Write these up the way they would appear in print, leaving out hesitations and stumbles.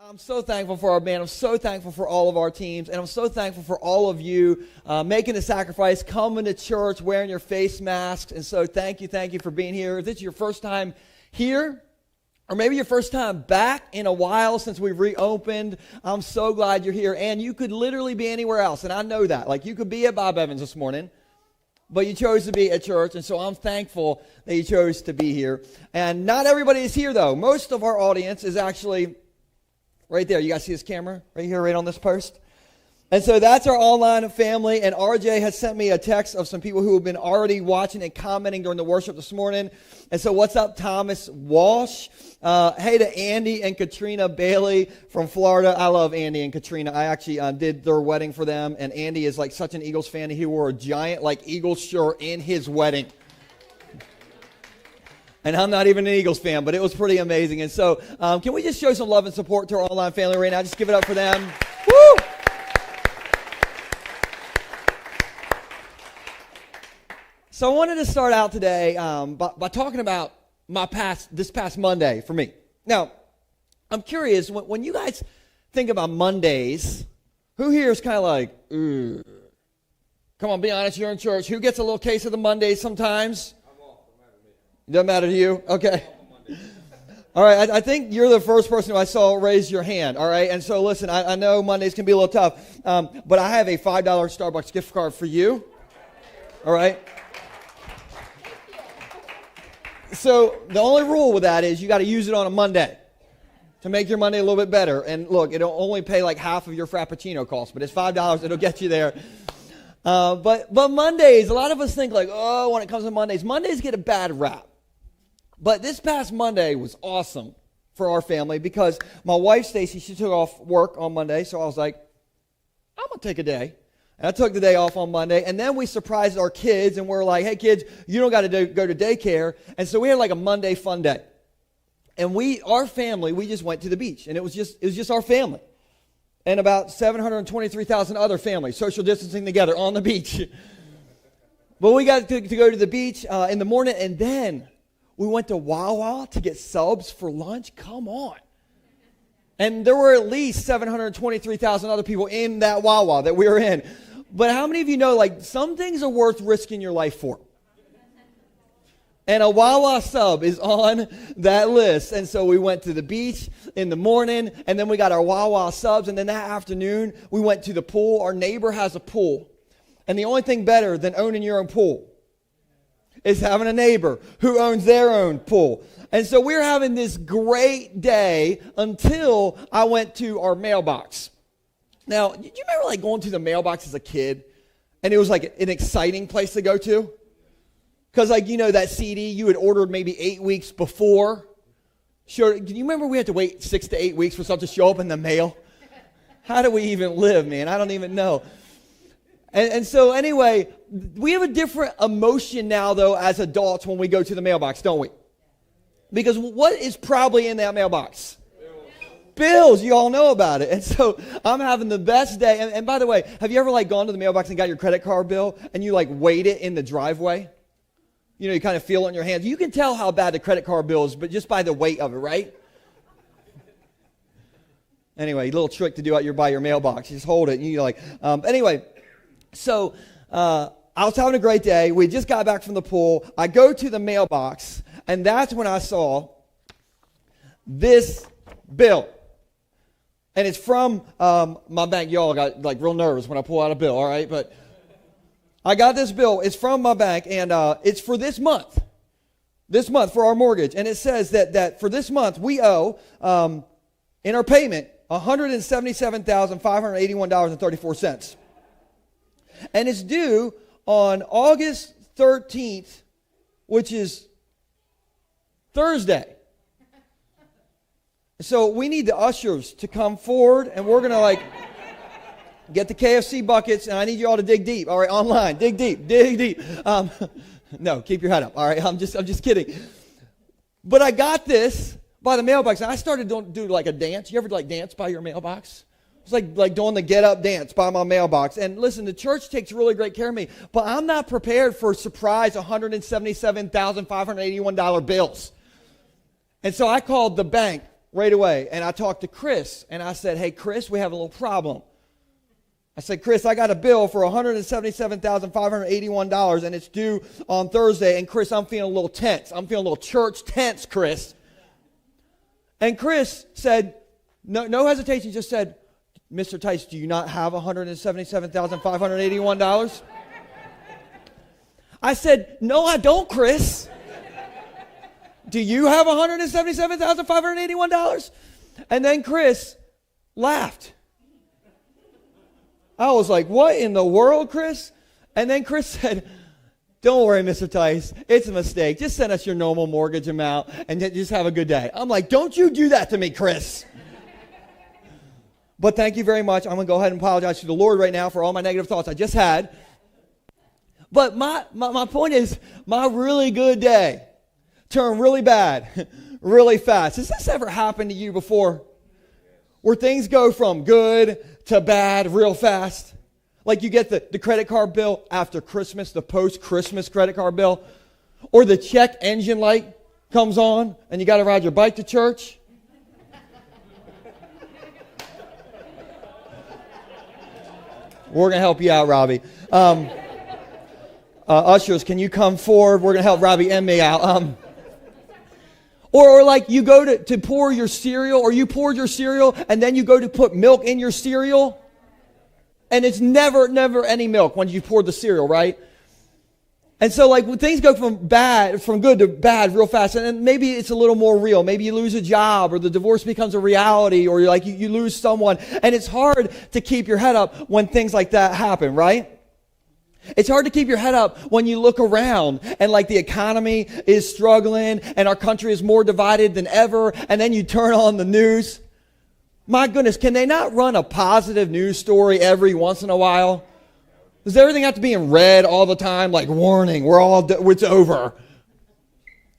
I'm so thankful for our band. I'm so thankful for all of our teams. And I'm so thankful for all of you making the sacrifice, coming to church, wearing your face masks. And so thank you for being here. If this is your first time here, or maybe your first time back in a while since we've reopened, I'm so glad you're here. And you could literally be anywhere else. And I know that. Like, you could be at Bob Evans this morning, but you chose to be at church. And so I'm thankful that you chose to be here. And not everybody is here, though. Most of our audience is actually right there. You guys see this camera right here, right on this post? And so that's our online family. And RJ has sent me a text of some people who have been already watching and commenting during the worship this morning. And so what's up, Thomas Walsh? Hey to Andy and Katrina Bailey from Florida. I love Andy and Katrina. I actually did their wedding for them. And Andy is like such an Eagles fan. He wore a giant like Eagles shirt in his wedding. And I'm not even an Eagles fan, but it was pretty amazing. And so can we just show some love and support to our online family right now? Just give it up for them. Woo! So I wanted to start out today by talking about this past Monday for me. Now, I'm curious, when you guys think about Mondays, who here is kind of like, ugh. Come on, be honest, you're in church. Who gets a little case of the Mondays sometimes? Doesn't matter to you? Okay. All right, I think you're the first person who I saw raise your hand, all right? And so listen, I know Mondays can be a little tough, but I have a $5 Starbucks gift card for you, all right? So the only rule with that is you got to use it on a Monday to make your Monday a little bit better. And look, it'll only pay like half of your Frappuccino cost, but it's $5, it'll get you there. But Mondays, a lot of us think like, oh, when it comes to Mondays get a bad rap. But this past Monday was awesome for our family because my wife, Stacy, she took off work on Monday. So I was like, I'm going to take a day. And I took the day off on Monday. And then we surprised our kids and we're like, hey, kids, you don't got to go to daycare. And so we had like a Monday fun day. And our family, we just went to the beach. And it was just our family. And about 723,000 other families, social distancing together on the beach. But we got to go to the beach in the morning. And then we went to Wawa to get subs for lunch. Come on. And there were at least 723,000 other people in that Wawa that we were in. But how many of you know, like, some things are worth risking your life for? And a Wawa sub is on that list. And so we went to the beach in the morning, and then we got our Wawa subs. And then that afternoon, we went to the pool. Our neighbor has a pool. And the only thing better than owning your own pool is having a neighbor who owns their own pool. And so we were having this great day until I went to our mailbox. Now, do you remember like going to the mailbox as a kid? And it was like an exciting place to go to? Because like, you know, that CD you had ordered maybe 8 weeks before. Sure, do you remember we had to wait 6 to 8 weeks for something to show up in the mail? How do we even live, man? I don't even know. And so anyway, we have a different emotion now, though, as adults when we go to the mailbox, don't we? Because what is probably in that mailbox? Bills. You all know about it. And so I'm having the best day. And by the way, have you ever like gone to the mailbox and got your credit card bill and you like weighed it in the driveway? You know, you kind of feel it in your hands. You can tell how bad the credit card bill is, but just by the weight of it, right? Anyway, a little trick to do by your mailbox. You just hold it and you're like, anyway. So I was having a great day. We just got back from the pool. I go to the mailbox, and that's when I saw this bill. And it's from my bank. Y'all got like real nervous when I pull out a bill, all right? But I got this bill. It's from my bank, and it's for this month for our mortgage. And it says that for this month, we owe, in our payment, $177,581.34. And it's due on August 13th, which is Thursday. So we need the ushers to come forward, and we're going to like get the KFC buckets, and I need you all to dig deep. All right, online, dig deep. No, keep your head up. All right, I'm just kidding. But I got this by the mailbox, and I started to do like a dance. You ever like dance by your mailbox? It's like doing the get up dance by my mailbox. And listen, the church takes really great care of me, but I'm not prepared for surprise $177,581 bills. And so I called the bank right away. And I talked to Chris, and I said, hey, Chris, we have a little problem. I said, Chris, I got a bill for $177,581, and it's due on Thursday. And Chris, I'm feeling a little tense. I'm feeling a little church tense, Chris. And Chris said, no hesitation, just said, Mr. Tice, do you not have $177,581? I said, no, I don't, Chris. Do you have $177,581? And then Chris laughed. I was like, what in the world, Chris? And then Chris said, don't worry, Mr. Tice. It's a mistake. Just send us your normal mortgage amount and just have a good day. I'm like, don't you do that to me, Chris. But thank you very much. I'm going to go ahead and apologize to the Lord right now for all my negative thoughts I just had. But my point is, my really good day turned really bad really fast. Has this ever happened to you before? Where things go from good to bad real fast? Like you get the credit card bill after Christmas, the post-Christmas credit card bill. Or the check engine light comes on and you got to ride your bike to church. We're going to help you out, Robbie. Ushers, can you come forward? We're going to help Robbie and me out. Or like you go to pour your cereal, or you poured your cereal, and then you go to put milk in your cereal. And it's never any milk when you pour the cereal, right? And so like when things go from good to bad real fast, and then maybe it's a little more real. Maybe you lose a job, or the divorce becomes a reality, or you lose someone. And it's hard to keep your head up when things like that happen, right? It's hard to keep your head up when you look around and like the economy is struggling and our country is more divided than ever, and then you turn on the news. My goodness, can they not run a positive news story every once in a while? Does everything have to be in red all the time? Like, warning, it's over.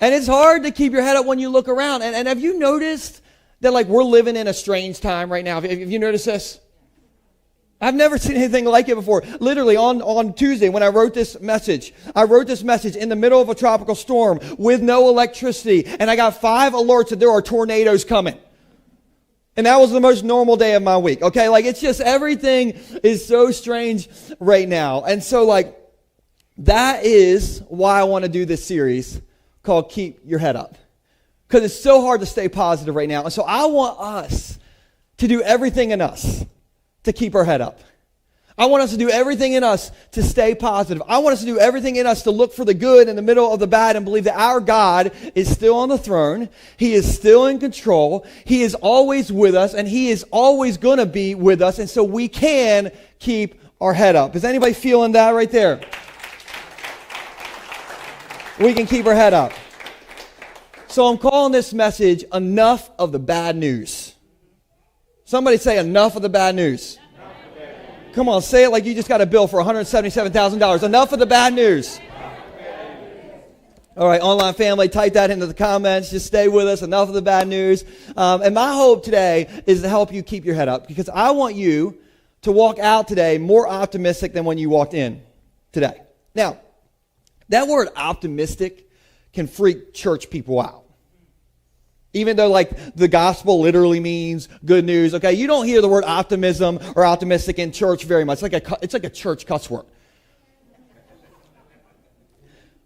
And it's hard to keep your head up when you look around. And have you noticed that like we're living in a strange time right now? Have you noticed this? I've never seen anything like it before. Literally on Tuesday when I wrote this message in the middle of a tropical storm with no electricity, and I got 5 alerts that there are tornadoes coming. And that was the most normal day of my week. Okay, like it's just everything is so strange right now. And so like that is why I want to do this series called Keep Your Head Up. Because it's so hard to stay positive right now. And so I want us to do everything in us to keep our head up. I want us to do everything in us to stay positive. I want us to do everything in us to look for the good in the middle of the bad and believe that our God is still on the throne. He is still in control. He is always with us, and He is always going to be with us. And so we can keep our head up. Is anybody feeling that right there? We can keep our head up. So I'm calling this message, Enough of the Bad News. Somebody say, enough of the bad news. Come on, say it like you just got a bill for $177,000. Enough of the bad news. All right, online family, type that into the comments. Just stay with us. Enough of the bad news. And my hope today is to help you keep your head up, because I want you to walk out today more optimistic than when you walked in today. Now, that word optimistic can freak church people out. Even though like the gospel literally means good news. Okay, you don't hear the word optimism or optimistic in church very much. It's like a church cuss word.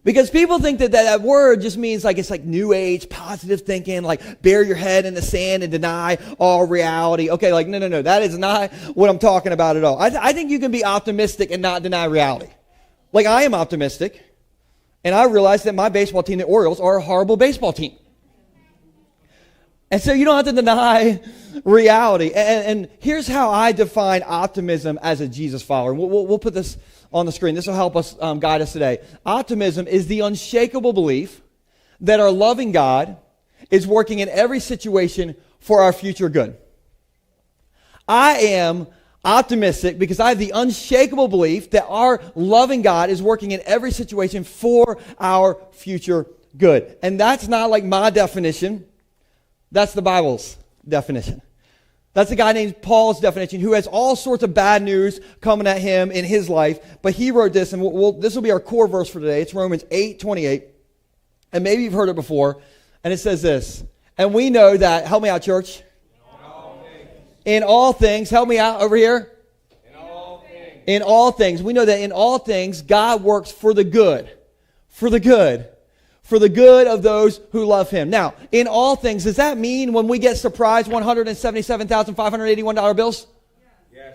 Because people think that word just means like it's like new age, positive thinking, like bury your head in the sand and deny all reality. Okay, like no. That is not what I'm talking about at all. I think you can be optimistic and not deny reality. Like I am optimistic, and I realize that my baseball team, the Orioles, are a horrible baseball team. And so you don't have to deny reality. And here's how I define optimism as a Jesus follower. We'll put this on the screen. This will help us guide us today. Optimism is the unshakable belief that our loving God is working in every situation for our future good. I am optimistic because I have the unshakable belief that our loving God is working in every situation for our future good. And that's not like my definition. That's the Bible's definition. That's a guy named Paul's definition, who has all sorts of bad news coming at him in his life. But he wrote this, and this will be our core verse for today. It's Romans 8:28. And maybe you've heard it before. And it says this: And we know that, help me out, church. In all things, help me out over here. In all things. We know that in all things, God works for the good. For the good. For the good of those who love him. Now, in all things, does that mean when we get surprised $177,581 bills?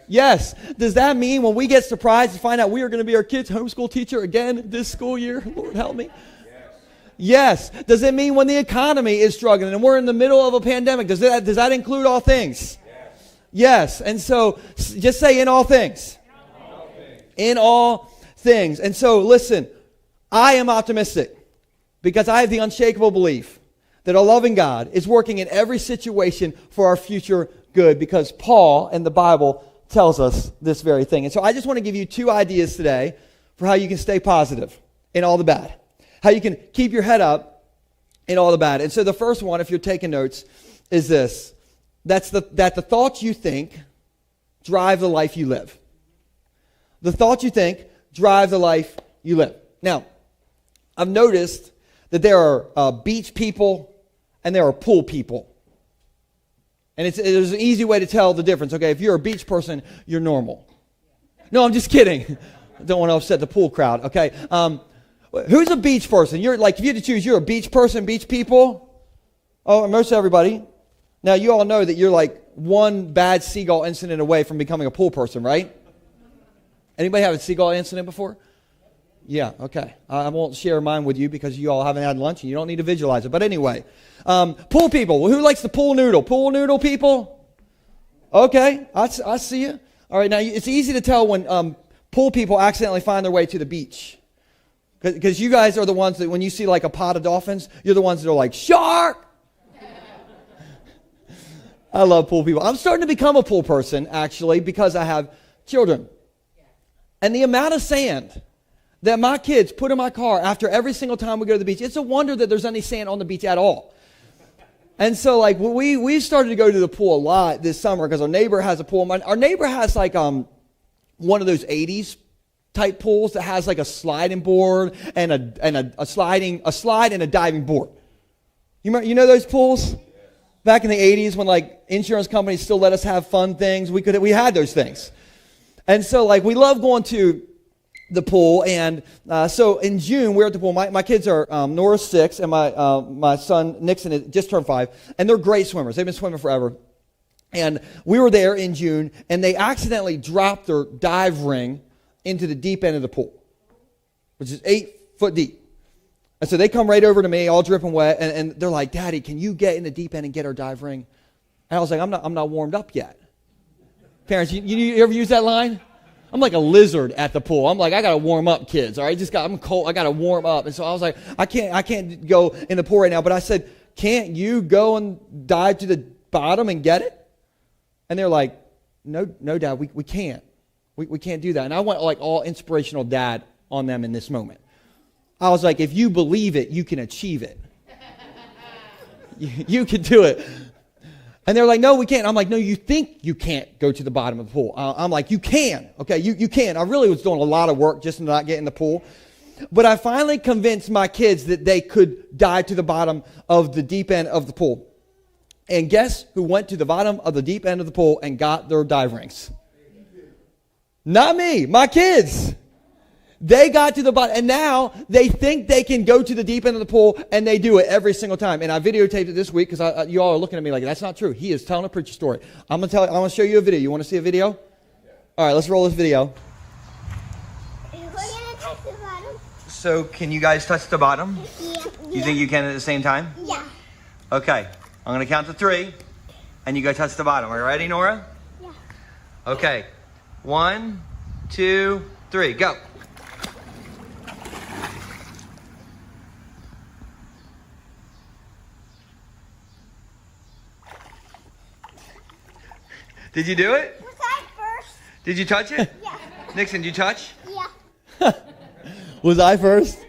Yes. Does that mean when we get surprised to find out we are going to be our kids' homeschool teacher again this school year? Lord, help me. Yes. Does it mean when the economy is struggling and we're in the middle of a pandemic? Does that include all things? Yes. And so just say in all things. In all things. And so listen, I am optimistic because I have the unshakable belief that a loving God is working in every situation for our future good, because Paul and the Bible tells us this very thing. And so I just want to give you 2 ideas today for how you can stay positive in all the bad. How you can keep your head up in all the bad. And so the first one, if you're taking notes, is this. That the thoughts you think drive the life you live. The thoughts you think drive the life you live. Now, I've noticed that there are beach people and there are pool people. And there's an easy way to tell the difference. Okay, if you're a beach person, you're normal. No, I'm just kidding. I don't want to upset the pool crowd. Okay, who's a beach person? You're like, if you had to choose, you're a beach person, beach people. Oh, most everybody. Now you all know that you're like one bad seagull incident away from becoming a pool person, right? Anybody have a seagull incident before? Yeah, okay. I won't share mine with you because you all haven't had lunch and you don't need to visualize it. But anyway, pool people. Who likes the pool noodle? Pool noodle people? Okay, I see you. All right, now it's easy to tell when pool people accidentally find their way to the beach. Because you guys are the ones that when you see like a pod of dolphins, you're the ones that are like, shark! I love pool people. I'm starting to become a pool person, actually, because I have children. And the amount of sand that my kids put in my car after every single time we go to the beach, it's a wonder that there's any sand on the beach at all. And so, like, we started to go to the pool a lot this summer because our neighbor has a pool. Our neighbor has, like, one of those 80s type pools that has, like, a sliding board and a slide and a diving board. You know those pools? Back in the 80s when, like, insurance companies still let us have fun things, we had those things. And so, like, we love going to the pool, and so in June we're at the pool. My kids are Nora's 6, and my son Nixon just turned 5, and they're great swimmers. They've been swimming forever. And we were there in June, and they accidentally dropped their dive ring into the deep end of the pool, which is 8 foot deep. And so they come right over to me, all dripping wet, and they're like, "Daddy, can you get in the deep end and get our dive ring?" And I was like, "I'm not warmed up yet." Parents, you ever use that line? I'm like a lizard at the pool. I'm like, I gotta warm up, kids. All right, I'm cold. I gotta warm up. And so I was like, I can't go in the pool right now. But I said, "Can't you go and dive to the bottom and get it?" And they're like, "No, Dad, we can't. We can't do that." And I went like all inspirational dad on them in this moment. I was like, if you believe it, you can achieve it. You can do it. And they're like, "No, we can't." I'm like, "No, you think you can't go to the bottom of the pool." I'm like, "You can. Okay, you can." I really was doing a lot of work just to not get in the pool. But I finally convinced my kids that they could dive to the bottom of the deep end of the pool. And guess who went to the bottom of the deep end of the pool and got their dive rings? Not me, my kids. They got to the bottom, and now they think they can go to the deep end of the pool, and they do it every single time. And I videotaped it this week because you all are looking at me like, that's not true. He is telling a preacher story. I'm going to show you a video. You want to see a video? Yeah. All right, let's roll this video. We're going to touch the bottom. So, can you guys touch the bottom? Yeah. You think you can at the same time? Yeah. Okay, I'm going to count to 3, and you go touch the bottom. Are you ready, Nora? Yeah. Okay, 1, 2, 3, go. Did you do it? Was I first? Did you touch it? Yeah. Nixon, did you touch? Yeah. Was I first?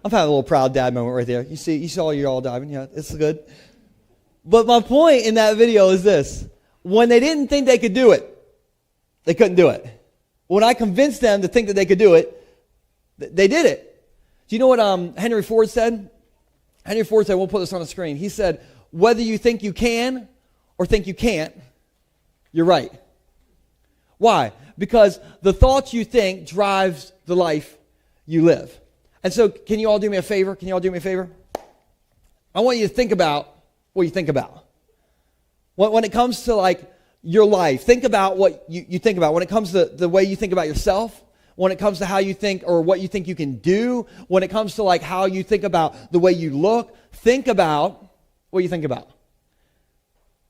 I'm having a little proud dad moment right there. You saw you all diving. Yeah, it's good. But my point in that video is this. When they didn't think they could do it, they couldn't do it. When I convinced them to think that they could do it, they did it. Do you know what Henry Ford said? Henry Ford said, we'll put this on the screen. He said, whether you think you can or think you can't, you're right. Why? Because the thoughts you think drives the life you live. And so can you all do me a favor? I want you to think about what you think about. When it comes to like your life, think about what you think about. When it comes to the way you think about yourself, when it comes to how you think or what you think you can do, when it comes to like how you think about the way you look, think about what you think about.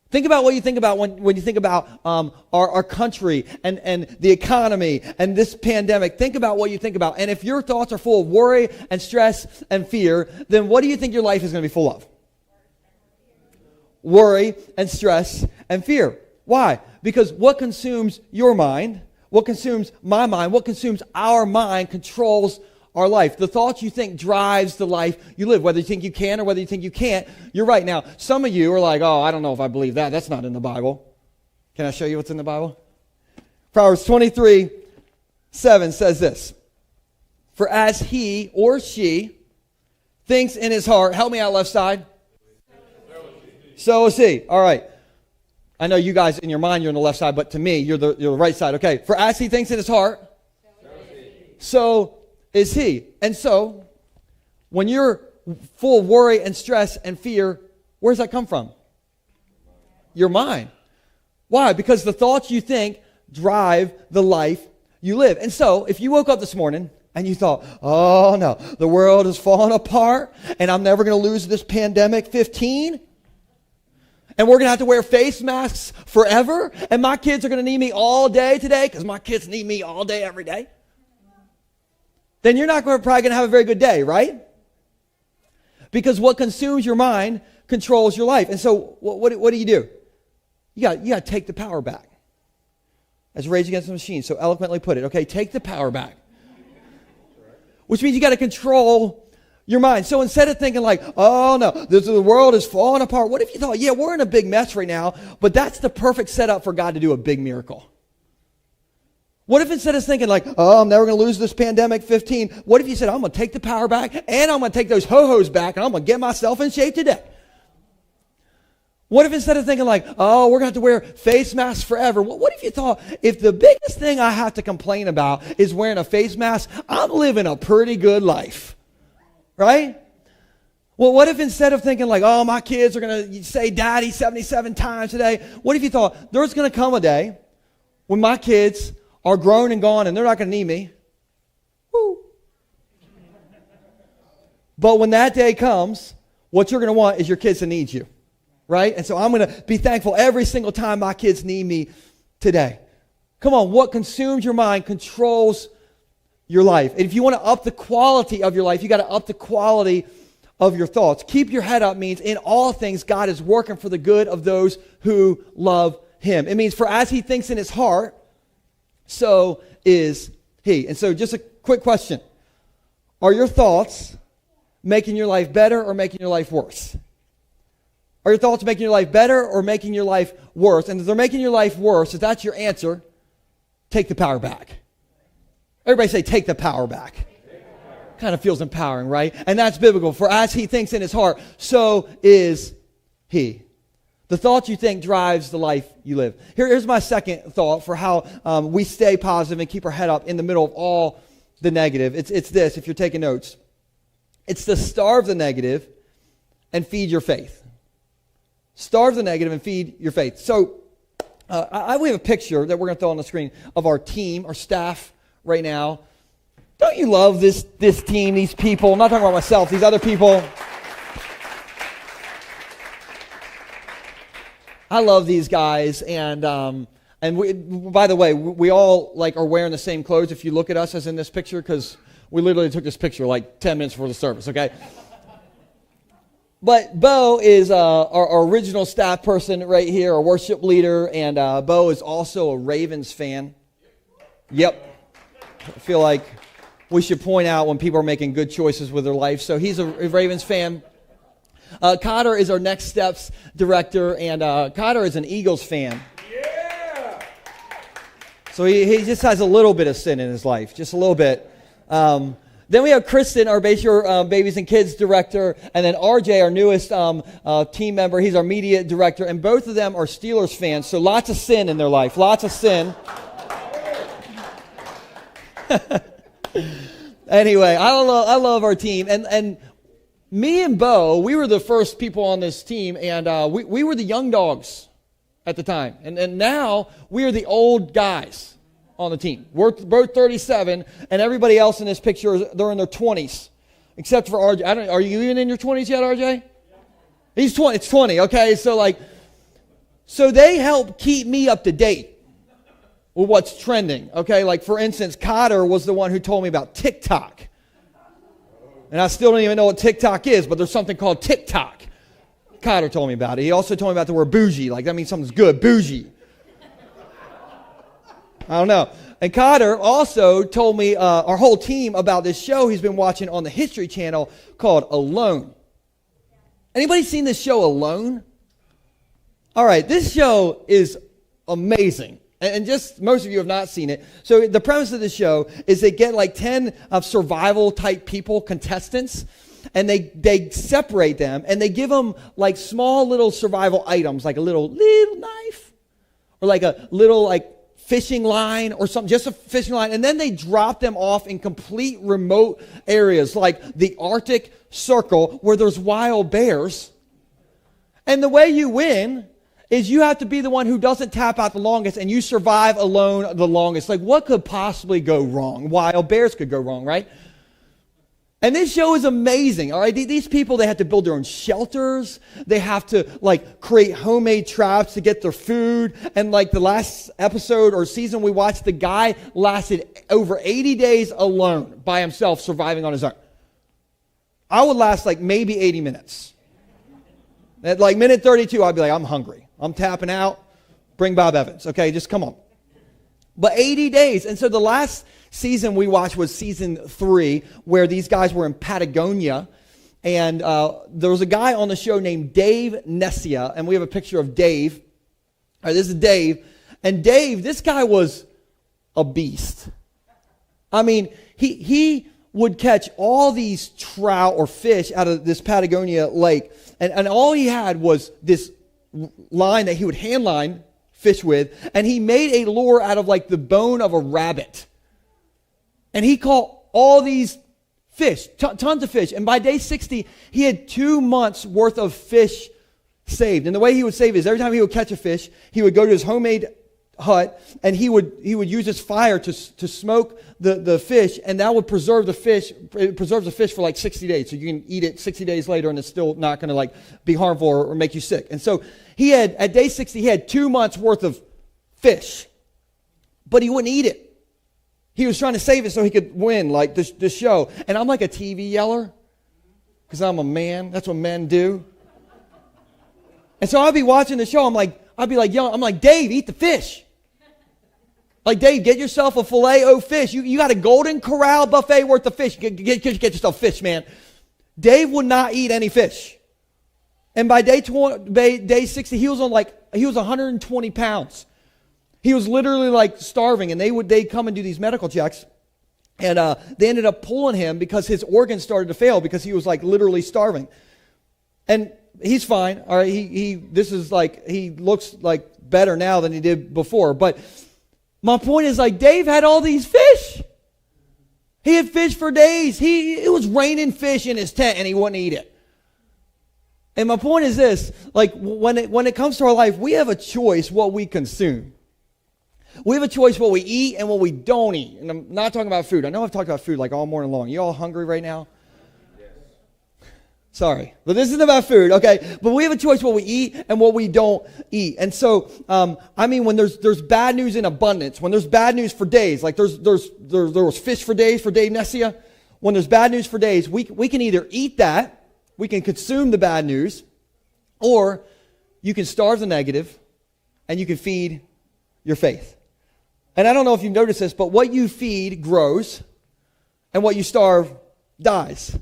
Think about what you think about when you think about our country and the economy and this pandemic. Think about what you think about. And if your thoughts are full of worry and stress and fear, then what do you think your life is going to be full of? Worry and stress and fear. Why? Because what consumes your mind, what consumes my mind, what consumes our mind controls our life. The thoughts you think drives the life you live. Whether you think you can or whether you think you can't, you're right. Now, some of you are like, oh, I don't know if I believe that. That's not in the Bible. Can I show you what's in the Bible? Proverbs 23:7 says this. For as he or she thinks in his heart, help me out left side. So is he. All right. I know you guys in your mind you're on the left side, but to me you're the right side. Okay. For as he thinks in his heart, so is he. And so, when you're full of worry and stress and fear, where does that come from? Your mind. Why? Because the thoughts you think drive the life you live. And so, if you woke up this morning and you thought, oh no, the world is falling apart and I'm never going to lose this pandemic 15, and we're going to have to wear face masks forever, and my kids are going to need me all day today because my kids need me all day every day, then you're not probably going to have a very good day, right? Because what consumes your mind controls your life. And so what do? You got to take the power back. As Rage Against the Machine so eloquently put it. Okay, take the power back. Which means you got to control your mind. So instead of thinking like, oh no, the world is falling apart. What if you thought, yeah, we're in a big mess right now, but that's the perfect setup for God to do a big miracle. What if instead of thinking like, oh, I'm never going to lose this pandemic 15, what if you said, I'm going to take the power back and I'm going to take those ho-hos back and I'm going to get myself in shape today? What if instead of thinking like, oh, we're going to have to wear face masks forever, what if you thought, if the biggest thing I have to complain about is wearing a face mask, I'm living a pretty good life, right? Well, what if instead of thinking like, oh, my kids are going to say daddy 77 times today, what if you thought, there's going to come a day when my kids are grown and gone and they're not going to need me. Woo. But when that day comes, what you're going to want is your kids to need you, right? And so I'm going to be thankful every single time my kids need me today. Come on, what consumes your mind controls your life. And if you want to up the quality of your life, you got to up the quality of your thoughts. Keep your head up means in all things God is working for the good of those who love him. It means for as he thinks in his heart, so is he. And so just a quick question. Are your thoughts making your life better or making your life worse? Are your thoughts making your life better or making your life worse? And if they're making your life worse, if that's your answer, take the power back. Everybody say, take the power back. Kind of feels empowering, right? And that's biblical. For as he thinks in his heart, so is he. The thoughts you think drives the life you live. Here's my second thought for how we stay positive and keep our head up in the middle of all the negative. It's this, if you're taking notes. It's to starve the negative and feed your faith. Starve the negative and feed your faith. So we have a picture that we're going to throw on the screen of our team, our staff right now. Don't you love this team, these people? I'm not talking about myself, these other people. I love these guys, and we, by the way, we all like are wearing the same clothes. If you look at us as in this picture, because we literally took this picture like 10 minutes before the service. Okay, but Bo is our original staff person right here, our worship leader, and Bo is also a Ravens fan. Yep, I feel like we should point out when people are making good choices with their life. So he's a Ravens fan. Cotter is our Next Steps director, and Cotter is an Eagles fan. Yeah. So he just has a little bit of sin in his life, just a little bit. Then we have Kristen, our Bayshore Babies and Kids director, and then RJ, our newest team member. He's our media director, and both of them are Steelers fans, so lots of sin in their life, lots of sin. Anyway, I love our team, and me and Bo, we were the first people on this team, and we were the young dogs at the time, and now we are the old guys on the team. We're both 37, and everybody else in this picture, they're in their 20s, except for RJ. Are you even in your 20s yet, RJ? He's 20. It's 20. Okay, so they help keep me up to date with what's trending. Okay, like for instance, Cotter was the one who told me about TikTok, and I still don't even know what TikTok is, but there's something called TikTok. Cotter told me about it. He also told me about the word bougie. Like that means something's good. Bougie. I don't know. And Cotter also told me, our whole team, about this show he's been watching on the History Channel called Alone. Anybody seen this show Alone? All right, this show is amazing. And just most of you have not seen it. So the premise of the show is they get like 10 survival type people, contestants, and they separate them and they give them like small little survival items, like a little knife or like a little like fishing line or something, just a fishing line, and then they drop them off in complete remote areas like the Arctic Circle where there's wild bears. And the way you win is you have to be the one who doesn't tap out the longest, and you survive alone the longest. Like, what could possibly go wrong? Wild bears could go wrong, right? And this show is amazing, all right? These people, they have to build their own shelters. They have to, like, create homemade traps to get their food. And, like, the last episode or season we watched, the guy lasted over 80 days alone by himself, surviving on his own. I would last, like, maybe 80 minutes. At, like, minute 32, I'd be like, I'm hungry. I'm tapping out. Bring Bob Evans, okay? Just come on. But 80 days. And so the last season we watched was season 3, where these guys were in Patagonia. And there was a guy on the show named Dave Nessia. And we have a picture of Dave. All right, this is Dave. And Dave, this guy was a beast. I mean, he would catch all these trout or fish out of this Patagonia lake. And all he had was this line that he would hand line fish with. And he made a lure out of like the bone of a rabbit. And he caught all these fish, tons of fish. And by day 60, he had 2 months worth of fish saved. And the way he would save is every time he would catch a fish, he would go to his homemade hut and he would use his fire to smoke the fish, and that would preserve the fish. It preserves the fish for like 60 days. So you can eat it 60 days later and it's still not going to like be harmful or make you sick. And so he had, at day 60, he had 2 months worth of fish, but he wouldn't eat it. He was trying to save it so he could win like this show. And I'm like a TV yeller because I'm a man. That's what men do. And so I'd be watching the show. I'd be like yelling. I'm like, Dave, eat the fish. Like, Dave, get yourself a Filet-O-Fish. You got a Golden Corral buffet worth of fish. Get yourself fish, man. Dave would not eat any fish. And by day 60, he was 120 pounds. He was literally like starving, and they'd come and do these medical checks, and they ended up pulling him because his organs started to fail because he was like literally starving. And he's fine. All right, he looks like better now than he did before. But my point is, like, Dave had all these fish. He had fish for days. It was raining fish in his tent, and he wouldn't eat it. And my point is this: like, when it comes to our life, we have a choice what we consume. We have a choice what we eat and what we don't eat. And I'm not talking about food. I know I've talked about food like all morning long. You all hungry right now? Yes. Sorry, but this isn't about food, okay? But we have a choice what we eat and what we don't eat. And so, when there's bad news in abundance, when there's bad news for days, like there was fish for days for Dave Nessia. When there's bad news for days, we can either eat that, we can consume the bad news, or you can starve the negative and you can feed your faith. And I don't know if you've noticed this, but what you feed grows, and what you starve dies.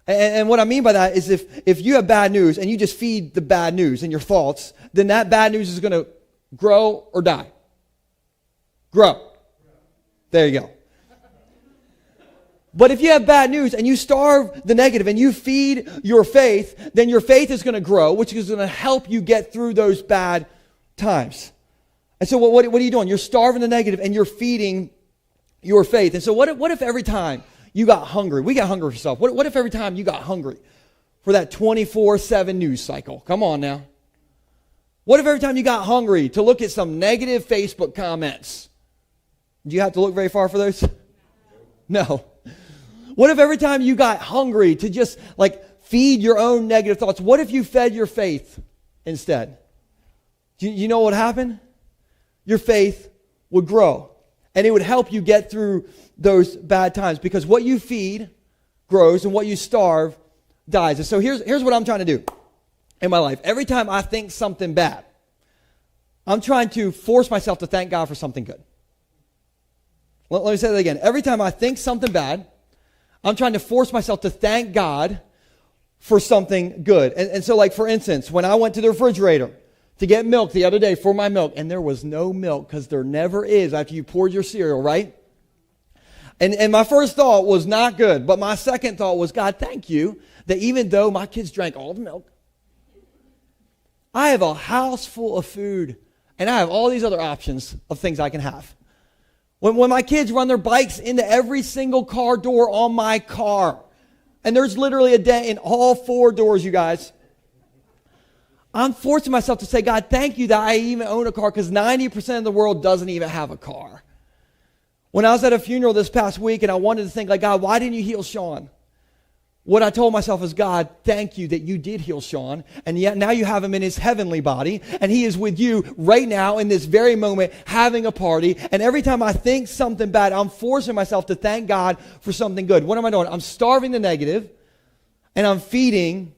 And what I mean by that is if you have bad news and you just feed the bad news and your thoughts, then that bad news is going to grow or die. Grow. There you go. But if you have bad news and you starve the negative and you feed your faith, then your faith is going to grow, which is going to help you get through those bad times. And so what are you doing? You're starving the negative and you're feeding your faith. And so what if every time you got hungry, we got hungry for stuff. What if every time you got hungry for that 24/7 news cycle? Come on now. What if every time you got hungry to look at some negative Facebook comments? Do you have to look very far for those? No. What if every time you got hungry to just like feed your own negative thoughts? What if you fed your faith instead? Do you know what would happen? Your faith would grow. And it would help you get through those bad times, because what you feed grows and what you starve dies. And so here's what I'm trying to do in my life. Every time I think something bad, I'm trying to force myself to thank God for something good. Let me say that again. Every time I think something bad, I'm trying to force myself to thank God for something good. And so, like, for instance, when I went to the refrigerator to get milk the other day for my milk, and there was no milk, because there never is after you poured your cereal, right? And my first thought was not good, but my second thought was, God, thank you that even though my kids drank all the milk, I have a house full of food, and I have all these other options of things I can have. When my kids run their bikes into every single car door on my car, and there's literally a dent in all 4 doors, you guys, I'm forcing myself to say, God, thank you that I even own a car, because 90% of the world doesn't even have a car. When I was at a funeral this past week and I wanted to think, like, God, why didn't you heal Sean? What I told myself is, God, thank you that you did heal Sean, and yet now you have him in his heavenly body, and he is with you right now in this very moment having a party. And every time I think something bad, I'm forcing myself to thank God for something good. What am I doing? I'm starving the negative, and I'm feeding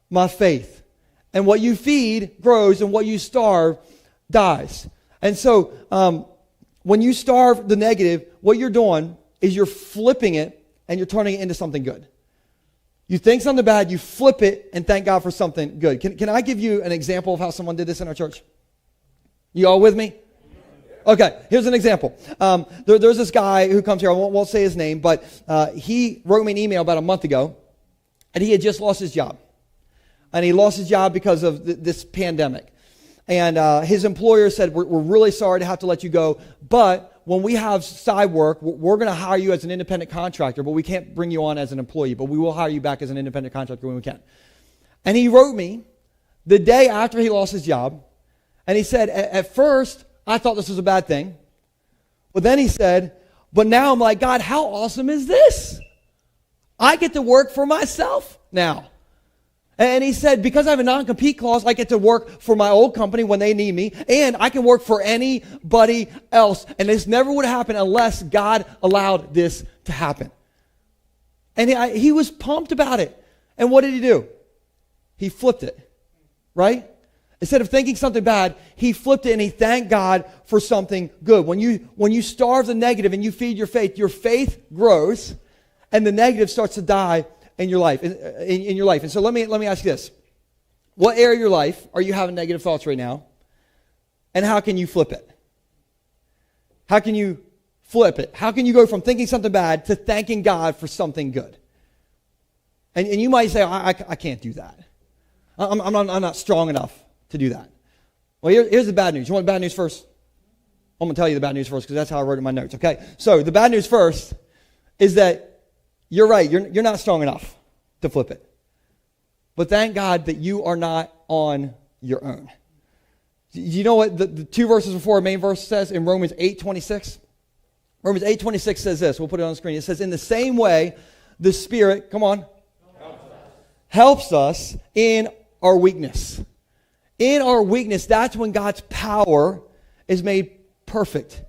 my faith. And what you feed grows, and what you starve dies. And so when you starve the negative, what you're doing is you're flipping it, and you're turning it into something good. You think something bad, you flip it, and thank God for something good. Can I give you an example of how someone did this in our church? You all with me? Okay, here's an example. There's this guy who comes here. I won't say his name, but he wrote me an email about a month ago, and he had just lost his job. And he lost his job because of this pandemic. And his employer said, we're really sorry to have to let you go, but when we have side work, we're going to hire you as an independent contractor, but we can't bring you on as an employee, but we will hire you back as an independent contractor when we can. And he wrote me the day after he lost his job, and he said, at first, I thought this was a bad thing. But then he said, but now I'm like, God, how awesome is this? I get to work for myself now. And he said, because I have a non-compete clause, I get to work for my old company when they need me, and I can work for anybody else. And this never would happen unless God allowed this to happen. And he was pumped about it. And what did he do? He flipped it, right? Instead of thinking something bad, he flipped it and he thanked God for something good. When you starve the negative and you feed your faith grows, and the negative starts to die in your life. In your life. And so let me ask you this. What area of your life are you having negative thoughts right now? And how can you flip it? How can you flip it? How can you go from thinking something bad to thanking God for something good? And you might say, I can't do that. I'm not strong enough to do that. Well, here's the bad news. You want the bad news first? I'm going to tell you the bad news first, because that's how I wrote it in my notes, okay? So the bad news first is that you're right. You're not strong enough to flip it. But thank God that you are not on your own. You know what the 2 verses before our main verse says in Romans 8:26? Romans 8:26 says this. We'll put it on the screen. It says, in the same way, the Spirit, come on, helps us in our weakness. In our weakness, that's when God's power is made perfect.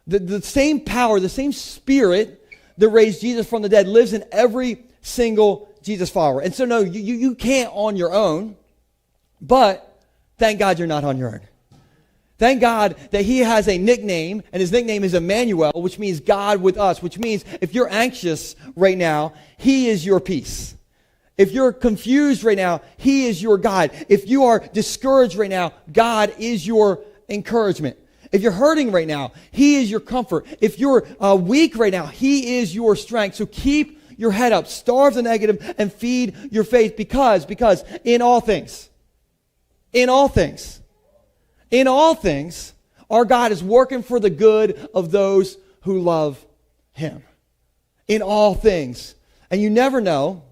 The same power, the same Spirit that raised Jesus from the dead lives in every single Jesus follower. And so no, you can't on your own, but thank God you're not on your own. Thank God that he has a nickname, and his nickname is Emmanuel, which means God with us, which means if you're anxious right now, he is your peace. If you're confused right now, he is your guide. If you are discouraged right now, God is your encouragement. If you're hurting right now, He is your comfort. If you're weak right now, He is your strength. So keep your head up, starve the negative, and feed your faith because in all things, our God is working for the good of those who love Him. In all things. And you never know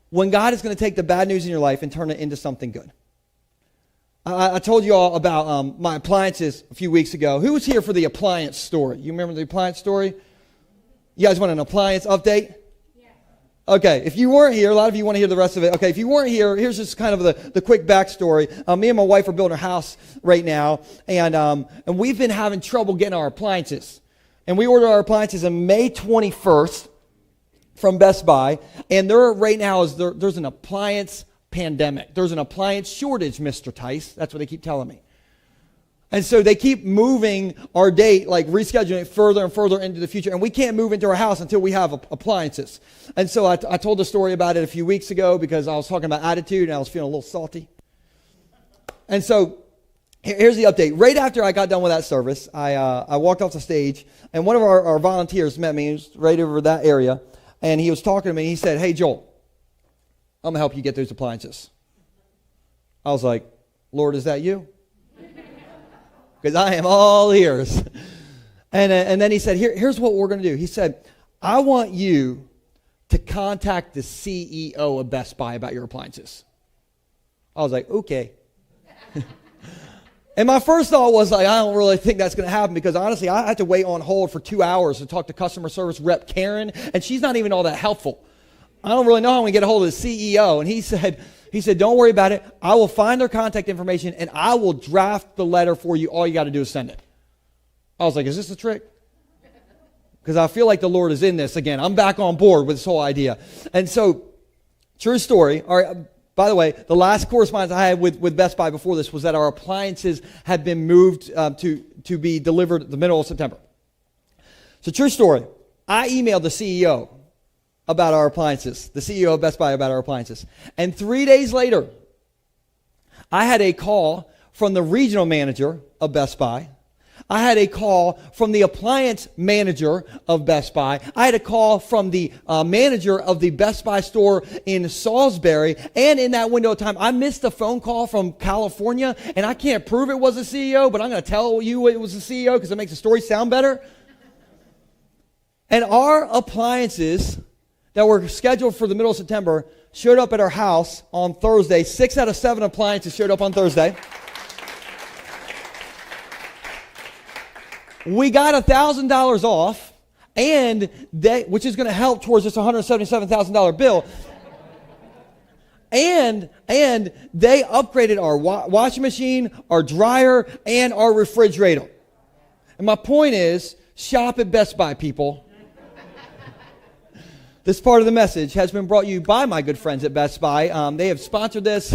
when God is going to take the bad news in your life and turn it into something good. I told you all about my appliances a few weeks ago. Who was here for the appliance story? You remember the appliance story? You guys want an appliance update? Yeah. Okay, if you weren't here, a lot of you want to hear the rest of it. Okay, if you weren't here, here's just kind of the quick backstory. Me and my wife are building a house right now, and we've been having trouble getting our appliances. And we ordered our appliances on May 21st from Best Buy, and there right now there's an appliance pandemic. There's an appliance shortage, Mr. Tice. That's what they keep telling me. And so they keep moving our date, like rescheduling it further and further into the future. And we can't move into our house until we have appliances. And so I told the story about it a few weeks ago because I was talking about attitude and I was feeling a little salty. And so here's the update. Right after I got done with that service, I walked off the stage and one of our volunteers met me. He was right over that area. And he was talking to me. He said, "Hey, Joel, I'm going to help you get those appliances." I was like, "Lord, is that you?" Because I am all ears. And then he said, here's what we're going to do. He said, "I want you to contact the CEO of Best Buy about your appliances." I was like, "Okay." And my first thought was like, I don't really think that's going to happen because honestly, I had to wait on hold for 2 hours to talk to customer service rep Karen, and she's not even all that helpful. I don't really know how we get a hold of the CEO. And he said, "Don't worry about it. I will find their contact information and I will draft the letter for you. All you got to do is send it." I was like, "Is this a trick?" Because I feel like the Lord is in this again. I'm back on board with this whole idea. And so, true story. All right. By the way, the last correspondence I had with Best Buy before this was that our appliances had been moved to be delivered the middle of September. So true story. I emailed the CEO about our appliances, the CEO of Best Buy about our appliances. And 3 days later, I had a call from the regional manager of Best Buy. I had a call from the appliance manager of Best Buy. I had a call from the manager of the Best Buy store in Salisbury. And in that window of time, I missed a phone call from California. And I can't prove it was the CEO, but I'm going to tell you it was the CEO because it makes the story sound better. And our appliances that were scheduled for the middle of September showed up at our house on Thursday. 6 out of 7 appliances showed up on Thursday. We got $1,000 off, which is going to help towards this $177,000 bill. And they upgraded our washing machine, our dryer, and our refrigerator. And my point is, shop at Best Buy, people. This part of the message has been brought you by my good friends at Best Buy. They have sponsored this.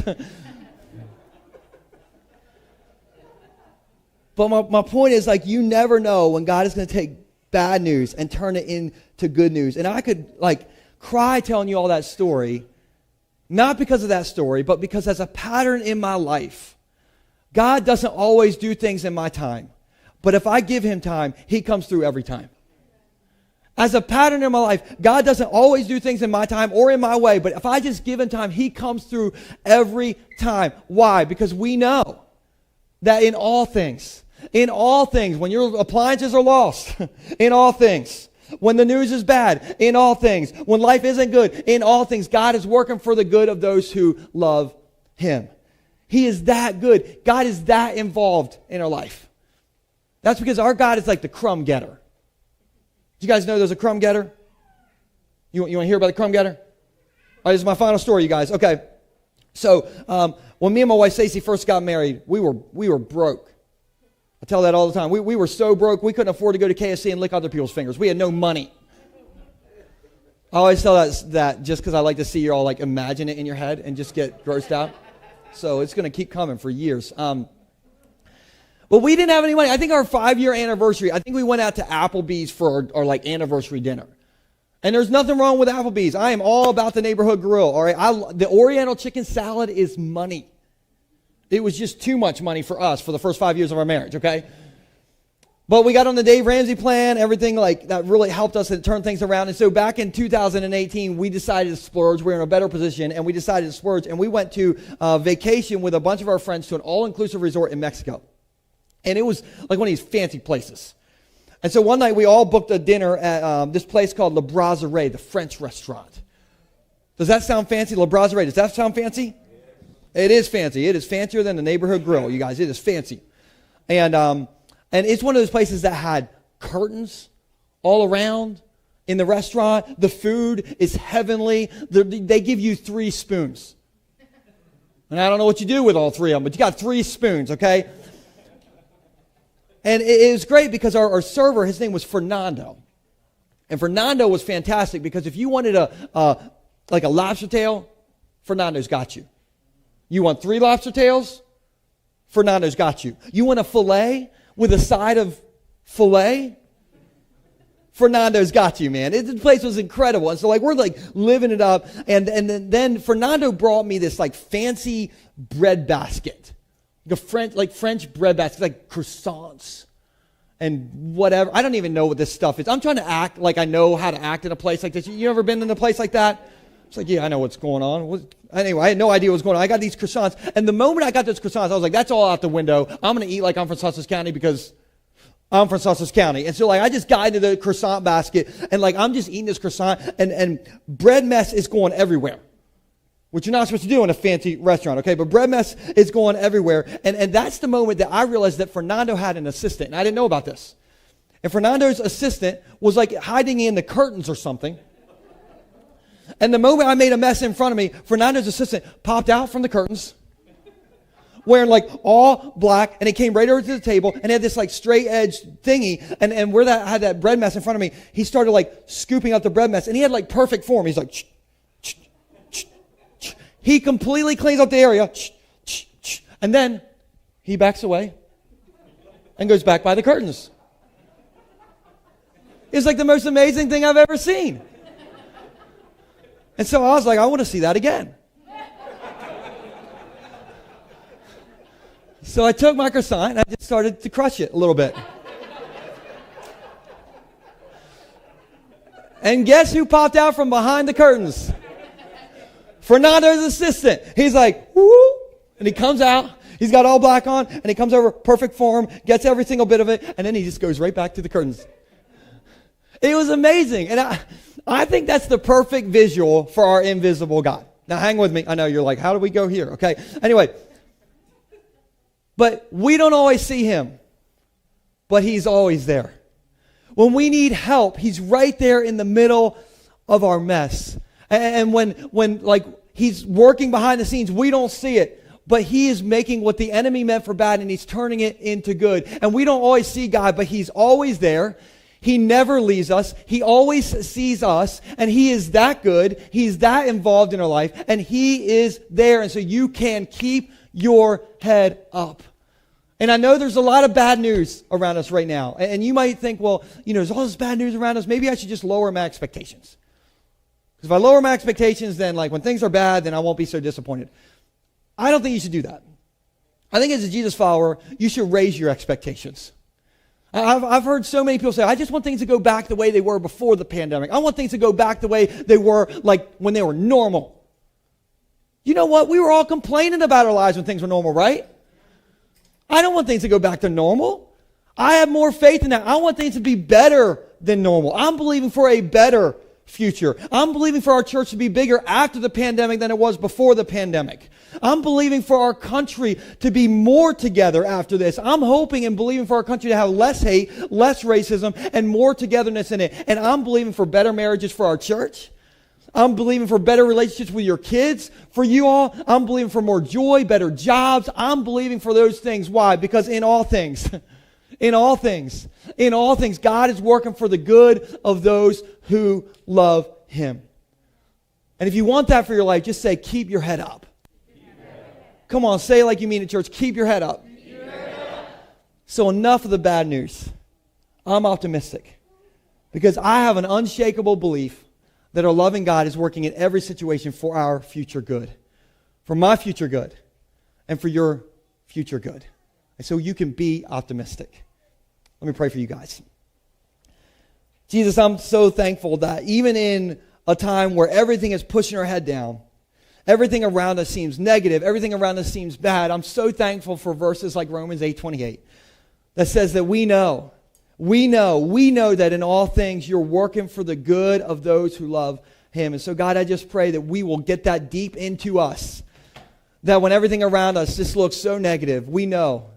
But my point is, like, you never know when God is going to take bad news and turn it into good news. And I could, like, cry telling you all that story, not because of that story, but because as a pattern in my life, God doesn't always do things in my time. But if I give Him time, He comes through every time. As a pattern in my life, God doesn't always do things in my time or in my way, but if I just give Him time, He comes through every time. Why? Because we know that in all things, when your appliances are lost, in all things, when the news is bad, in all things, when life isn't good, in all things, God is working for the good of those who love Him. He is that good. God is that involved in our life. That's because our God is like the crumb getter. Do you guys know there's a crumb getter? You want to hear about the crumb getter? All right, this is my final story, you guys. Okay. So, when me and my wife Stacey first got married, we were broke. I tell that all the time. We were so broke, we couldn't afford to go to KFC and lick other people's fingers. We had no money. I always tell that just because I like to see you all like imagine it in your head and just get grossed out. So it's going to keep coming for years. But we didn't have any money. I think our 5-year anniversary, I think we went out to Applebee's for our like anniversary dinner. And there's nothing wrong with Applebee's. I am all about the neighborhood grill. All right, the Oriental chicken salad is money. It was just too much money for us for the first 5 years of our marriage, okay? But we got on the Dave Ramsey plan, everything like that really helped us and turn things around. And so back in 2018, we decided to splurge. We were in a better position, and we decided to splurge. And we went to vacation with a bunch of our friends to an all-inclusive resort in Mexico. And it was like one of these fancy places. And so one night we all booked a dinner at this place called Le Brasserie, the French restaurant. Does that sound fancy? Le Brasserie, does that sound fancy? It is fancy. It is fancier than the neighborhood grill, you guys. It is fancy. And it's one of those places that had curtains all around in the restaurant. The food is heavenly. They give you 3 spoons. And I don't know what you do with all 3 of them, but you got 3 spoons, okay? And it was great because our server, his name was Fernando. And Fernando was fantastic because if you wanted like a lobster tail, Fernando's got you. You want 3 lobster tails? Fernando's got you. You want a filet with a side of filet? Fernando's got you, man. The place was incredible. And so like we're like living it up. And then Fernando brought me this like fancy bread basket. French bread basket, like croissants and whatever. I don't even know what this stuff is. I'm trying to act like I know how to act in a place like this. You ever been in a place like that? It's like, yeah, I know what's going on. Anyway, I had no idea what was going on. I got these croissants. And the moment I got those croissants, I was like, that's all out the window. I'm going to eat like I'm from Sussex County because I'm from Sussex County. And so like I just got into the croissant basket and like I'm just eating this croissant and bread mess is going everywhere. Which you're not supposed to do in a fancy restaurant, okay? But bread mess is going everywhere. And that's the moment that I realized that Fernando had an assistant. And I didn't know about this. And Fernando's assistant was like hiding in the curtains or something. And the moment I made a mess in front of me, Fernando's assistant popped out from the curtains, wearing like all black, and he came right over to the table and had this like straight edge thingy. And where that had that bread mess in front of me, he started like scooping up the bread mess. And he had like perfect form. He's like, he completely cleans up the area, and then he backs away and goes back by the curtains. It's like the most amazing thing I've ever seen. And so I was like, I want to see that again. So I took my croissant and I just started to crush it a little bit. And guess who popped out from behind the curtains? Fernando's assistant. He's like, woo, and he comes out. He's got all black on, and he comes over, perfect form, gets every single bit of it, and then he just goes right back to the curtains. It was amazing. And I think that's the perfect visual for our invisible God. Now, hang with me. I know you're like, how do we go here? Okay. Anyway, but we don't always see him, but he's always there. When we need help, he's right there in the middle of our mess. And when like he's working behind the scenes, we don't see it. But he is making what the enemy meant for bad, and he's turning it into good. And we don't always see God, but he's always there. He never leaves us. He always sees us, and he is that good. He's that involved in our life, and he is there. And so you can keep your head up. And I know there's a lot of bad news around us right now. And you might think, well, there's all this bad news around us. Maybe I should just lower my expectations. Because if I lower my expectations, then like when things are bad, then I won't be so disappointed. I don't think you should do that. I think as a Jesus follower, you should raise your expectations. I've heard so many people say, I just want things to go back the way they were before the pandemic. I want things to go back the way they were like when they were normal. You know what? We were all complaining about our lives when things were normal, right? I don't want things to go back to normal. I have more faith in that. I want things to be better than normal. I'm believing for a better future. I'm believing for our church to be bigger after the pandemic than it was before the pandemic. I'm believing for our country to be more together after this. I'm hoping and believing for our country to have less hate, less racism, and more togetherness in it. And I'm believing for better marriages for our church. I'm believing for better relationships with your kids, for you all. I'm believing for more joy, better jobs. I'm believing for those things. Why? Because in all things, God is working for the good of those who love him. And if you want that for your life, just say, keep your head up. Come on, say it like you mean it, church. Keep your head up. So enough of the bad news. I'm optimistic because I have an unshakable belief that our loving God is working in every situation for our future good, for my future good, and for your future good. And so you can be optimistic. Let me pray for you guys. Jesus, I'm so thankful that even in a time where everything is pushing our head down, everything around us seems negative, everything around us seems bad, I'm so thankful for verses like Romans 8:28 that says that we know that in all things you're working for the good of those who love him. And so God, I just pray that we will get that deep into us, that when everything around us just looks so negative, we know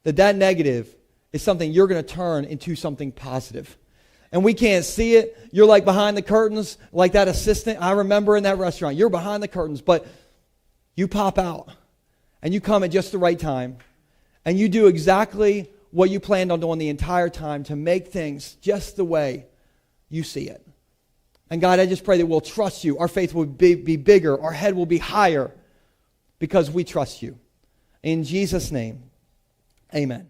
that negative is something you're going to turn into something positive. And we can't see it. You're like behind the curtains, like that assistant. I remember in that restaurant, you're behind the curtains, but you pop out and you come at just the right time and you do exactly what you planned on doing the entire time to make things just the way you see it. And God, I just pray that we'll trust you. Our faith will be bigger. Our head will be higher because we trust you. In Jesus' name, amen.